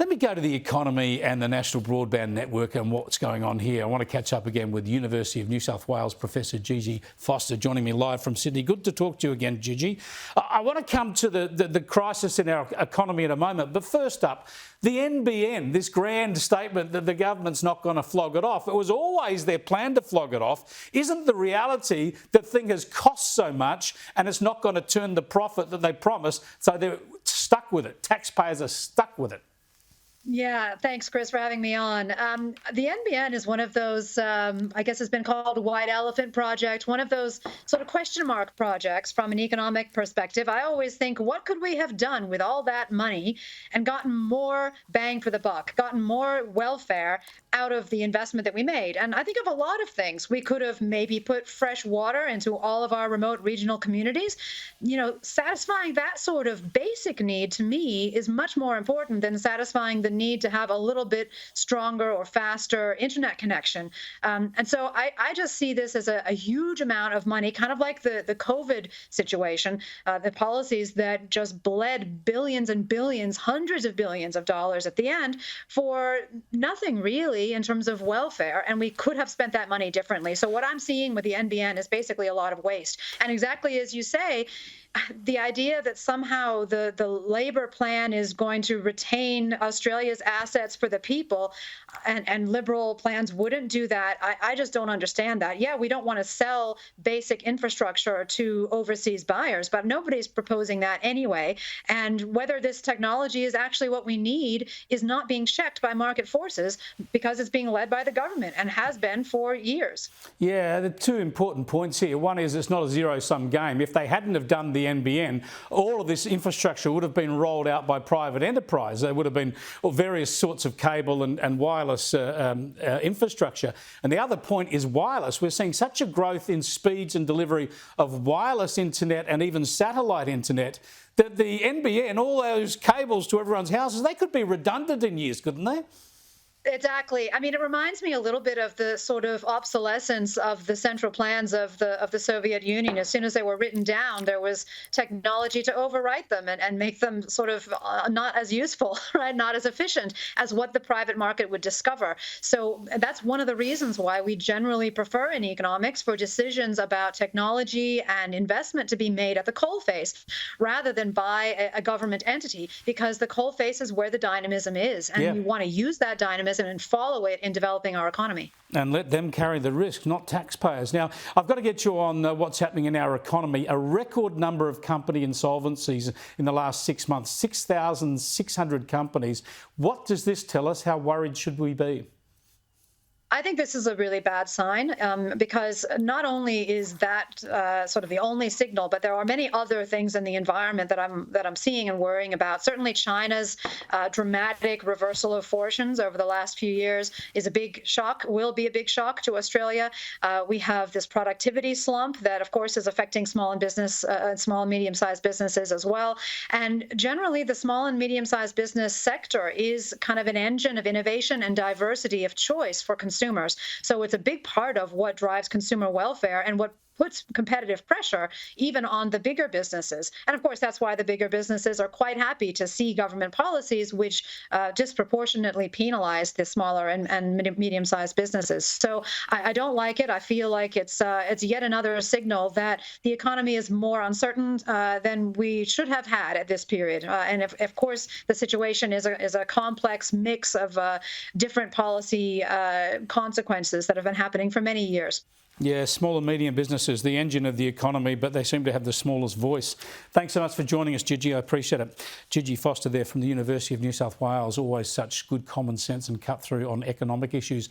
Let me go to the economy and the National Broadband Network and what's going on here. I want to catch up again with University of New South Wales Professor Gigi Foster, joining me live from Sydney. Good to talk to you again, Gigi. I want to come to the crisis in our economy in a moment, but first up, the NBN, this grand statement that the government's not going to flog it off. It was always their plan to flog it off. Isn't the reality that thing has cost so much and it's not going to turn the profit that they promised, so they're stuck with it? Taxpayers are stuck with it. Yeah, thanks, Chris, for having me on. The NBN is one of those, I guess it's been called a white elephant project, one of those sort of question mark projects from an economic perspective. I always think, what could we have done with all that money and gotten more bang for the buck, gotten more welfare out of the investment that we made? And I think of a lot of things. We could have maybe put fresh water into all of our remote regional communities. You know, satisfying that sort of basic need to me is much more important than satisfying the need to have a little bit stronger or faster internet connection. And so I just see this as a huge amount of money, kind of like the COVID situation, the policies that just bled billions and billions, hundreds of billions of dollars at the end for nothing really in terms of welfare. And we could have spent that money differently. So what I'm seeing with the NBN is basically a lot of waste. And exactly as you say, the idea that somehow the Labor plan is going to retain Australia's assets for the people and Liberal plans wouldn't do that, I just don't understand that. Yeah, we don't want to sell basic infrastructure to overseas buyers, but nobody's proposing that anyway. And whether this technology is actually what we need is not being checked by market forces because it's being led by the government and has been for years. Yeah, the two important points here. One is it's not a zero-sum game. If they hadn't have done the NBN, all of this infrastructure would have been rolled out by private enterprise. There would have been various sorts of cable and wireless infrastructure. And the other point is wireless. We're seeing such a growth in speeds and delivery of wireless internet and even satellite internet that the NBN, all those cables to everyone's houses, they could be redundant in years, couldn't they? Exactly. I mean, it reminds me a little bit of the sort of obsolescence of the central plans of the Soviet Union. As soon as they were written down, there was technology to overwrite them and make them sort of not as useful, right? Not as efficient as what the private market would discover. So that's one of the reasons why we generally prefer in economics for decisions about technology and investment to be made at the coalface rather than by a government entity, because the coalface is where the dynamism is, and we want to use that dynamism and follow it in developing our economy. And let them carry the risk, not taxpayers. Now, I've got to get you on what's happening in our economy. A record number of company insolvencies in the last 6 months, 6,600 companies. What does this tell us? How worried should we be? I think this is a really bad sign because not only is that sort of the only signal, but there are many other things in the environment that I'm seeing and worrying about. Certainly, China's dramatic reversal of fortunes over the last few years is a big shock. Will be a big shock to Australia. We have this productivity slump that, of course, is affecting small and medium-sized businesses as well. And generally, the small and medium-sized business sector is kind of an engine of innovation and diversity of choice for consumers. So it's a big part of what drives consumer welfare and what puts competitive pressure even on the bigger businesses. And of course, that's why the bigger businesses are quite happy to see government policies which disproportionately penalize the smaller and medium-sized businesses. So I don't like it. I feel like it's yet another signal that the economy is more uncertain than we should have had at this period. And of course, the situation is a complex mix of different policy consequences that have been happening for many years. Yeah, small and medium businesses, the engine of the economy, but they seem to have the smallest voice. Thanks so much for joining us, Gigi. I appreciate it. Gigi Foster there from the University of New South Wales. Always such good common sense and cut through on economic issues.